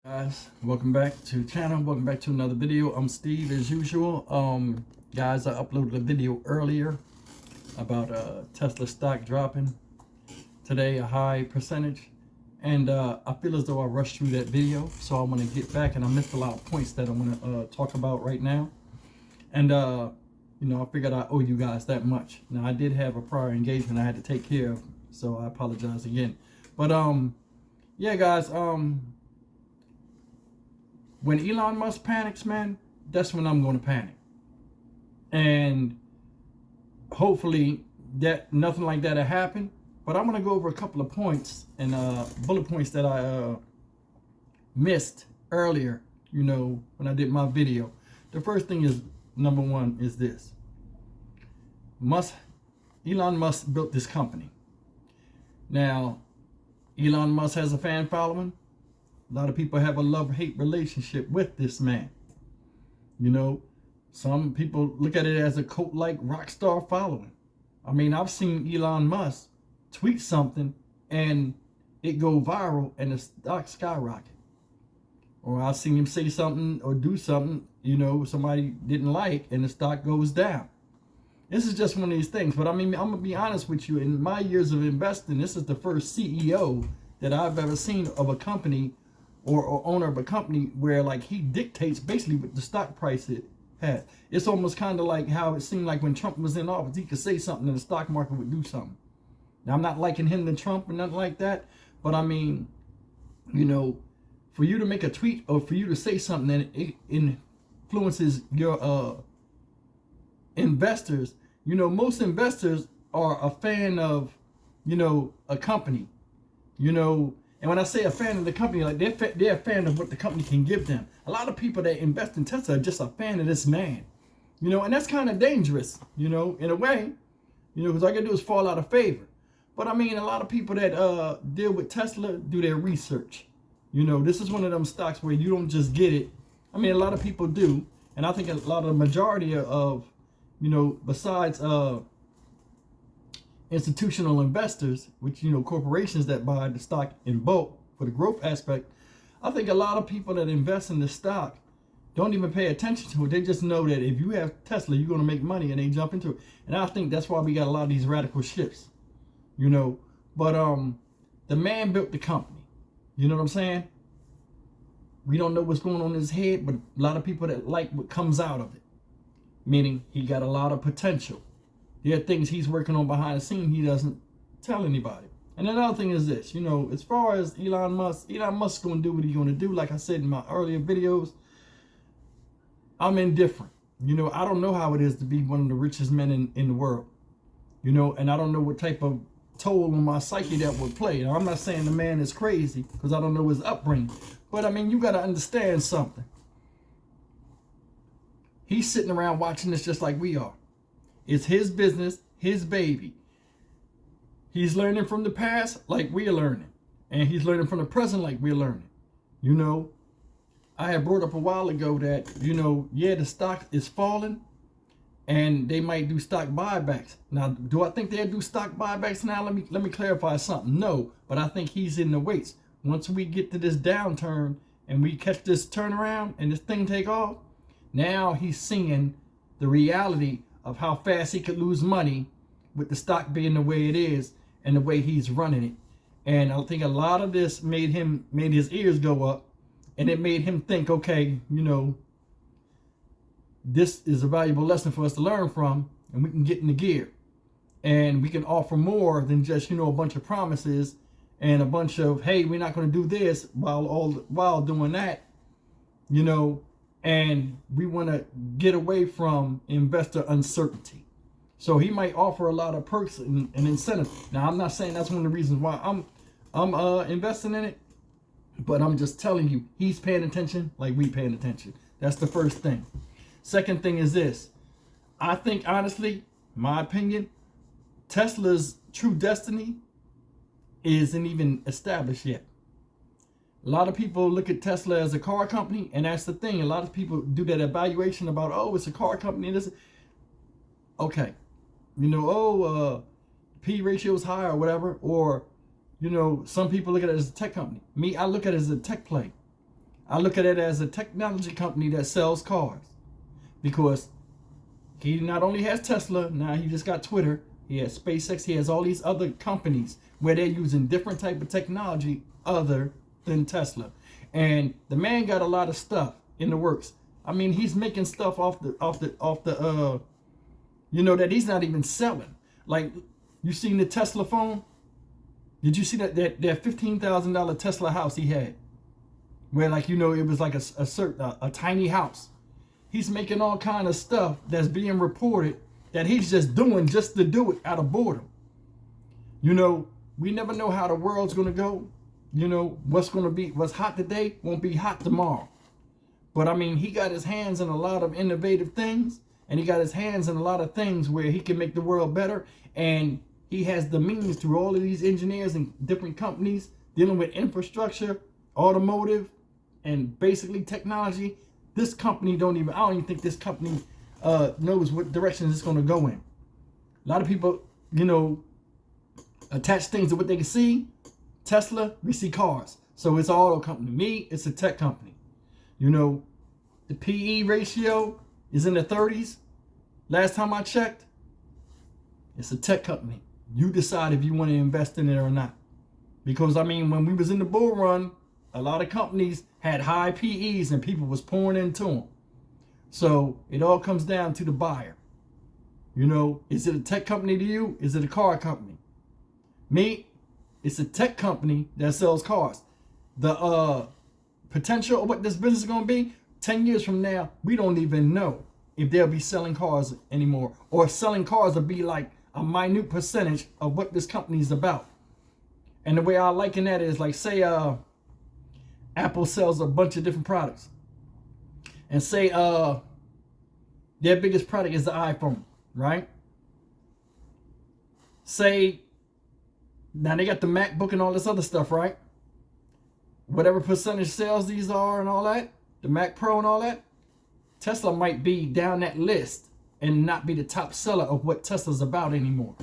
Guys, welcome back to the channel. Welcome back to another video. I'm Steve as usual. Guys, I uploaded a video earlier about Tesla stock dropping today, a high percentage, and I feel as though I rushed through that video, so I want to get back, and I missed a lot of points that I want to talk about right now. And I figured I owe you guys that much. Now, I did have a prior engagement I had to take care of, so I apologize again. But yeah, guys, when Elon Musk panics, man, that's when I'm going to panic. And hopefully that nothing like that will happen. But I'm going to go over a couple of points and bullet points that I missed earlier, when I did my video. The first thing is, number one, is this. Elon Musk built this company. Now, Elon Musk has a fan following. A lot of people have a love-hate relationship with this man. Some people look at it as a cult-like rock star following. I mean, I've seen Elon Musk tweet something and it go viral and the stock skyrocket. Or I've seen him say something or do something, somebody didn't like, and the stock goes down. This is just one of these things. But I mean, I'm going to be honest with you. In my years of investing, this is the first CEO that I've ever seen of a company or owner of a company where like he dictates basically what the stock price it has. It's almost kind of like how it seemed like when Trump was in office, he could say something and the stock market would do something. Now, I'm not liking him to Trump or nothing like that, but I mean, for you to make a tweet or for you to say something and it influences your investors, most investors are a fan of, a company, and when I say a fan of the company, like they're a fan of what the company can give them. A lot of people that invest in Tesla are just a fan of this man, and that's kind of dangerous, in a way, because all I can do is fall out of favor. But I mean, a lot of people that deal with Tesla do their research. This is one of them stocks where you don't just get it. I mean, a lot of people do, and I think a lot of the majority of, besides institutional investors, which corporations that buy the stock in bulk for the growth aspect, I think a lot of people that invest in the stock don't even pay attention to it. They just know that if you have Tesla, you're going to make money, and they jump into it. And I think that's why we got a lot of these radical shifts, but the man built the company. You know what I'm saying? We don't know what's going on in his head, but a lot of people that like what comes out of it, meaning he got a lot of potential. There are things he's working on behind the scene he doesn't tell anybody. And another thing is this, as far as Elon Musk's going to do what he's going to do. Like I said in my earlier videos, I'm indifferent. I don't know how it is to be one of the richest men in the world. And I don't know what type of toll on my psyche that would play. Now, I'm not saying the man is crazy because I don't know his upbringing. But I mean, you got to understand something. He's sitting around watching this just like we are. It's his business, his baby. He's learning from the past like we're learning. And he's learning from the present like we're learning. I had brought up a while ago that, yeah, the stock is falling and they might do stock buybacks. Now, do I think they'll do stock buybacks now? Let me clarify something. No, but I think he's in the weights. Once we get to this downturn and we catch this turnaround and this thing take off, now he's seeing the reality of how fast he could lose money with the stock being the way it is and the way he's running it. And I think a lot of this made his ears go up, and it made him think, okay, this is a valuable lesson for us to learn from, and we can get in the gear. And we can offer more than just, a bunch of promises and a bunch of, hey, we're not going to do this while doing that, and we want to get away from investor uncertainty. So he might offer a lot of perks and incentives. Now, I'm not saying that's one of the reasons why I'm investing in it, but I'm just telling you, he's paying attention like we paying attention. That's the first thing. Second thing is this. I think, honestly, my opinion, Tesla's true destiny isn't even established yet. A lot of people look at Tesla as a car company, and that's the thing. A lot of people do that evaluation about, oh, it's a car company. Okay. P ratio is high or whatever. Or, some people look at it as a tech company. Me, I look at it as a tech play. I look at it as a technology company that sells cars, because he not only has Tesla, now he just got Twitter, he has SpaceX, he has all these other companies where they're using different type of technology other than Tesla. And the man got a lot of stuff in the works. I mean, he's making stuff off the you know, that he's not even selling. Like, you seen the Tesla phone? Did you see that $15,000 Tesla house he had? Where, like, you know, it was like a tiny house. He's making all kind of stuff that's being reported that he's just doing just to do it out of boredom. You know, we never know how the world's going to go. You know, what's going to be, what's hot today won't be hot tomorrow. But I mean, he got his hands in a lot of innovative things, and he got his hands in a lot of things where he can make the world better. And he has the means through all of these engineers and different companies dealing with infrastructure, automotive, and basically technology. This company I don't even think this company knows what direction it's going to go in. A lot of people, you know, attach things to what they can see. Tesla, we see cars. So it's an auto company. Me, it's a tech company. You know, the PE ratio is in the 30s. Last time I checked, it's a tech company. You decide if you want to invest in it or not. Because, I mean, when we was in the bull run, a lot of companies had high PEs and people was pouring into them. So it all comes down to the buyer. You know, is it a tech company to you? Is it a car company? Me, it's a tech company that sells cars. The potential of what this business is going to be, 10 years from now, we don't even know if they'll be selling cars anymore, or selling cars will be like a minute percentage of what this company is about. And the way I liken that is, like, say Apple sells a bunch of different products, and say their biggest product is the iPhone, right? Say now they got the MacBook and all this other stuff, right? Whatever percentage sales these are and all that, the Mac Pro and all that, Tesla might be down that list and not be the top seller of what Tesla's about anymore.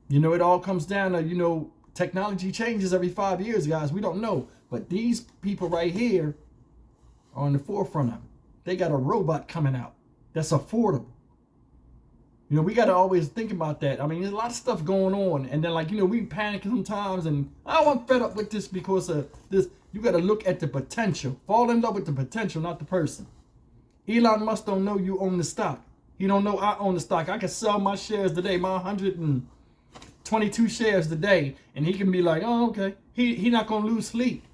You know, it all comes down to, you know, technology changes every 5 years, guys. We don't know. But these people right here are on the forefront of it. They got a robot coming out that's affordable. You know, we got to always think about that. I mean, there's a lot of stuff going on. And then, like, you know, we panic sometimes. And I'm fed up with this because of this. You got to look at the potential. Fall in love with the potential, not the person. Elon Musk don't know you own the stock. He don't know I own the stock. I can sell my shares today, my 122 shares today. And he can be like, oh, okay. He not going to lose sleep.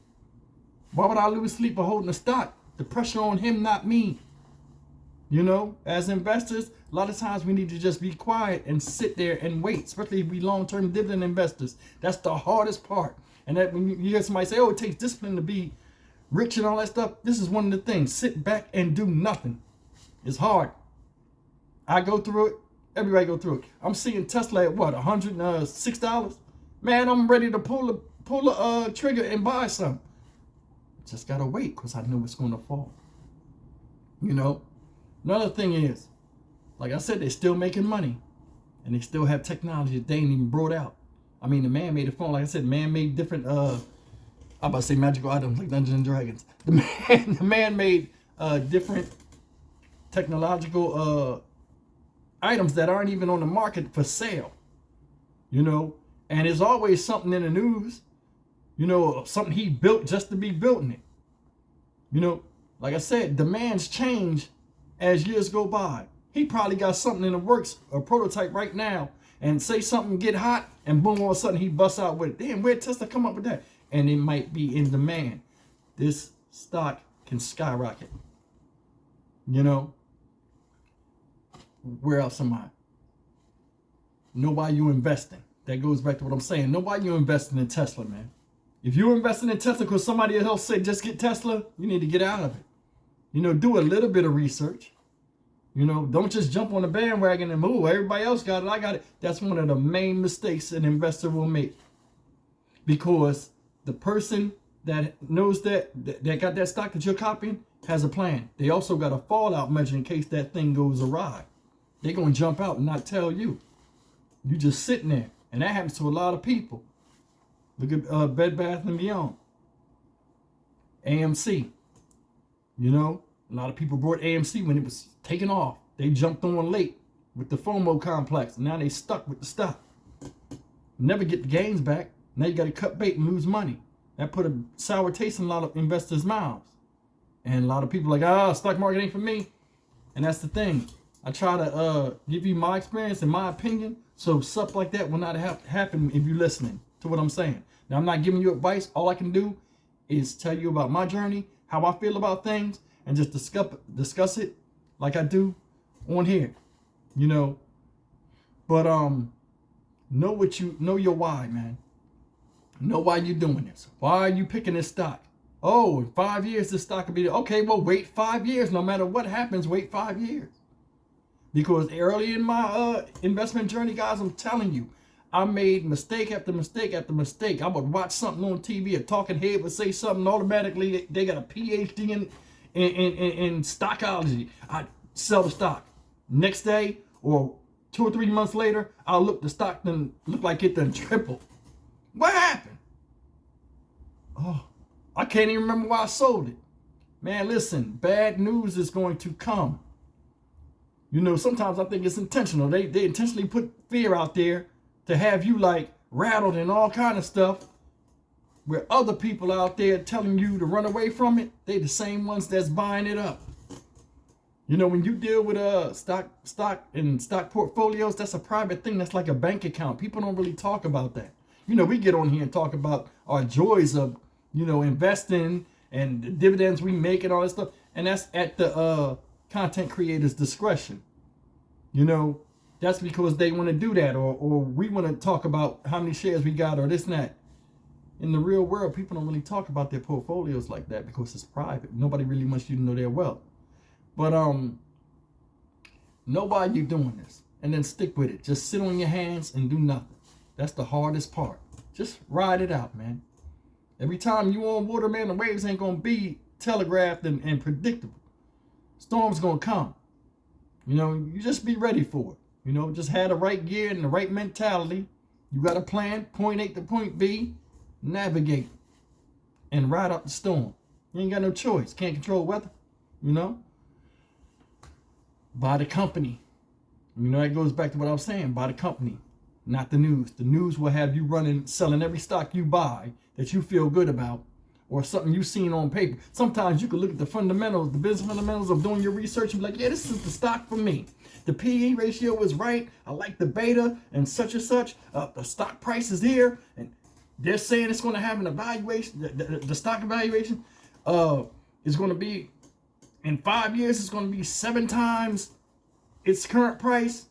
Why would I lose sleep for holding the stock? The pressure on him, not me. You know, as investors, a lot of times we need to just be quiet and sit there and wait, especially if we long-term dividend investors. That's the hardest part. And that when you hear somebody say, oh, it takes discipline to be rich and all that stuff, this is one of the things. Sit back and do nothing. It's hard. I go through it. Everybody go through it. I'm seeing Tesla at what, $106? Man, I'm ready to pull the trigger and buy some. Just gotta wait because I know it's gonna fall. You know, another thing is, like I said, they're still making money, and they still have technology that they ain't even brought out. I mean, the man made a phone. Like I said, man made different. I'm about to say magical items like Dungeons and Dragons. The man made different technological items that aren't even on the market for sale. You know, and there's always something in the news. You know, something he built just to be building it. You know, like I said, demands change as years go by. He probably got something in the works, a prototype right now, and say something get hot, and boom, all of a sudden he busts out with it. Damn, where'd Tesla come up with that? And it might be in demand. This stock can skyrocket. You know, where else am I? Know why you investing. That goes back to what I'm saying. Know why you investing in Tesla, man. If you're investing in Tesla because somebody else said just get Tesla, you need to get out of it. You know, do a little bit of research. You know, don't just jump on the bandwagon and move. Everybody else got it, I got it. That's one of the main mistakes an investor will make. Because the person that knows that got that stock that you're copying has a plan. They also got a fallout measure in case that thing goes awry. They're going to jump out and not tell you. You just sitting there. And that happens to a lot of people. Look at Bed Bath & Beyond. AMC. You know, a lot of people bought AMC when it was taking off. They jumped on late with the FOMO complex. And now they stuck with the stock. Never get the gains back. Now you got to cut bait and lose money. That put a sour taste in a lot of investors' mouths. And a lot of people like, stock market ain't for me. And that's the thing. I try to give you my experience and my opinion. So stuff like that will not happen if you're listening to what I'm saying. Now, I'm not giving you advice. All I can do is tell you about my journey, how I feel about things, and just discuss it like I do on here. You know. But know your why, man. Know why you're doing this. Why are you picking this stock? Oh, in 5 years this stock will be okay. Well, wait 5 years. No matter what happens, wait 5 years. Because early in my investment journey, guys, I'm telling you, I made mistake after mistake after mistake. I would watch something on TV, a talking head would say something, automatically they got a PhD in stockology. I sell the stock. Next day or 2 or 3 months later, I'll look, the stock then look like it done tripled. What happened? Oh, I can't even remember why I sold it. Man, listen, bad news is going to come. You know, sometimes I think it's intentional. They intentionally put fear out there to have you like rattled and all kind of stuff, where other people out there telling you to run away from it, they the same ones that's buying it up. You know, when you deal with stock and stock portfolios, that's a private thing. That's like a bank account. People don't really talk about that. You know, we get on here and talk about our joys of, you know, investing and the dividends we make and all that stuff. And that's at the content creator's discretion. You know, that's because they want to do that, or we want to talk about how many shares we got or this and that. In the real world, people don't really talk about their portfolios like that because it's private. Nobody really wants you to know their wealth. But know why you're doing this and then stick with it. Just sit on your hands and do nothing. That's the hardest part. Just ride it out, man. Every time you on water, man, the waves ain't gonna be telegraphed and predictable. Storm's gonna come. You know, you just be ready for it. You know, just have the right gear and the right mentality. You got a plan, point A to point B, navigate and ride up the storm. You ain't got no choice. Can't control weather, you know. Buy the company. You know, that goes back to what I was saying. Buy the company, not the news. The news will have you running, selling every stock you buy that you feel good about, or something you've seen on paper. Sometimes you can look at the fundamentals, the business fundamentals of doing your research and be like, yeah, this is the stock for me. The PE ratio is right. I like the beta and such. The stock price is here. And they're saying it's going to have an evaluation. The stock evaluation is going to be, in 5 years, it's going to be 7 times its current price.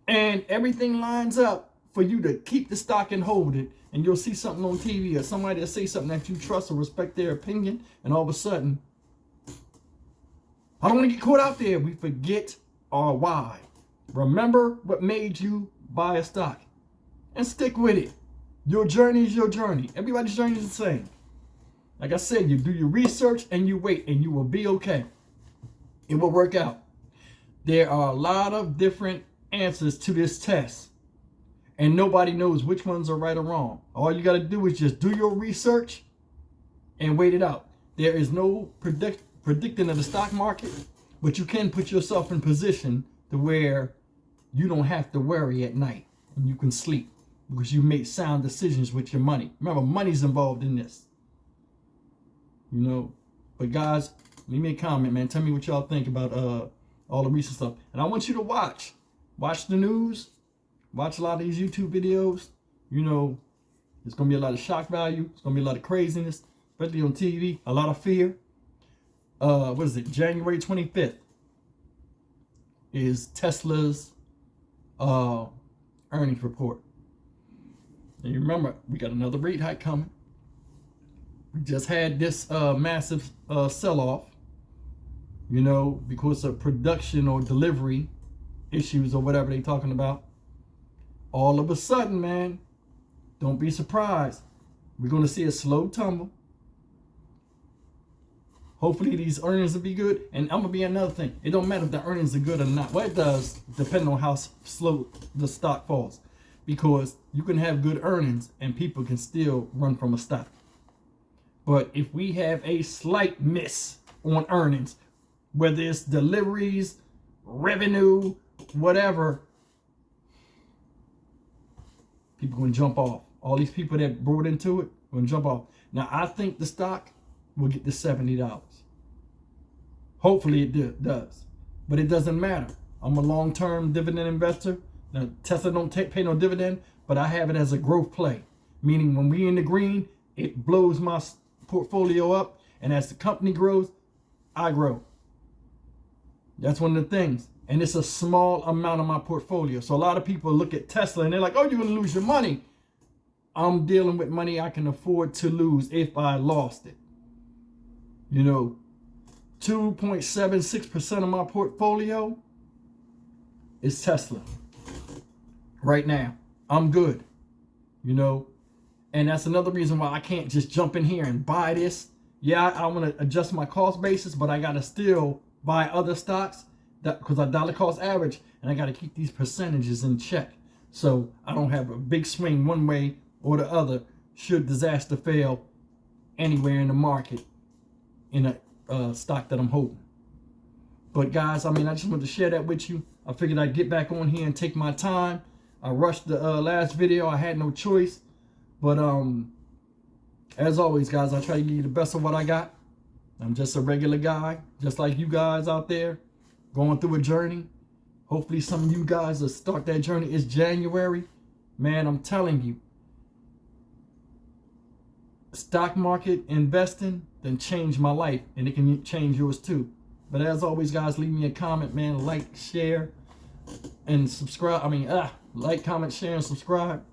And everything lines up for you to keep the stock and hold it. And you'll see something on TV or somebody will say something that you trust or respect their opinion. And all of a sudden, I don't want to get caught out there. We forget our why. Remember what made you buy a stock and stick with it. Your journey is your journey. Everybody's journey is the same. Like I said, you do your research and you wait and you will be okay. It will work out. There are a lot of different answers to this test. And nobody knows which ones are right or wrong. All you got to do is just do your research and wait it out. There is no predicting of the stock market, but you can put yourself in position to where you don't have to worry at night and you can sleep because you make sound decisions with your money. Remember, money's involved in this. You know, but guys, leave me a comment, man. Tell me what y'all think about all the recent stuff. And I want you to watch the news. Watch a lot of these YouTube videos. You know, there's going to be a lot of shock value. It's going to be a lot of craziness, especially on TV. A lot of fear. What is it? January 25th is Tesla's earnings report. And you remember, we got another rate hike coming. We just had this massive sell-off, you know, because of production or delivery issues or whatever they're talking about. All of a sudden, man, don't be surprised. We're going to see a slow tumble. Hopefully these earnings will be good. And I'm going to be another thing. It don't matter if the earnings are good or not. Well, it does, depending on how slow the stock falls. Because you can have good earnings and people can still run from a stock. But if we have a slight miss on earnings, whether it's deliveries, revenue, whatever. People gonna jump off. All these people that brought into it gonna jump off. Now I think the stock will get to $70. Hopefully it does, but it doesn't matter. I'm a long-term dividend investor. Now Tesla don't pay no dividend, but I have it as a growth play, meaning when we in the green, it blows my portfolio up, and as the company grows, I grow. That's one of the things, and it's a small amount of my portfolio. So a lot of people look at Tesla and they're like, oh, you're gonna lose your money. I'm dealing with money I can afford to lose if I lost it. You know, 2.76% of my portfolio is Tesla right now. I'm good, you know, and that's another reason why I can't just jump in here and buy this. Yeah, I want to adjust my cost basis, but I got to still buy other stocks because I dollar cost average, and I got to keep these percentages in check so I don't have a big swing one way or the other should disaster fail anywhere in the market in a stock that I'm holding. But guys, I mean, I just wanted to share that with you. I figured I'd get back on here and take my time. I rushed the last video. I had no choice. But as always, guys, I try to give you the best of what I got. I'm just a regular guy, just like you guys out there, going through a journey. Hopefully some of you guys will start that journey. It's January. Man, I'm telling you, stock market investing then changed my life, and it can change yours too. But as always, guys, leave me a comment, man. Like, share, and subscribe. Like, comment, share, and subscribe.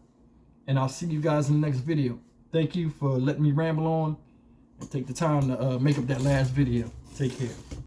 And I'll see you guys in the next video. Thank you for letting me ramble on and take the time to make up that last video. Take care.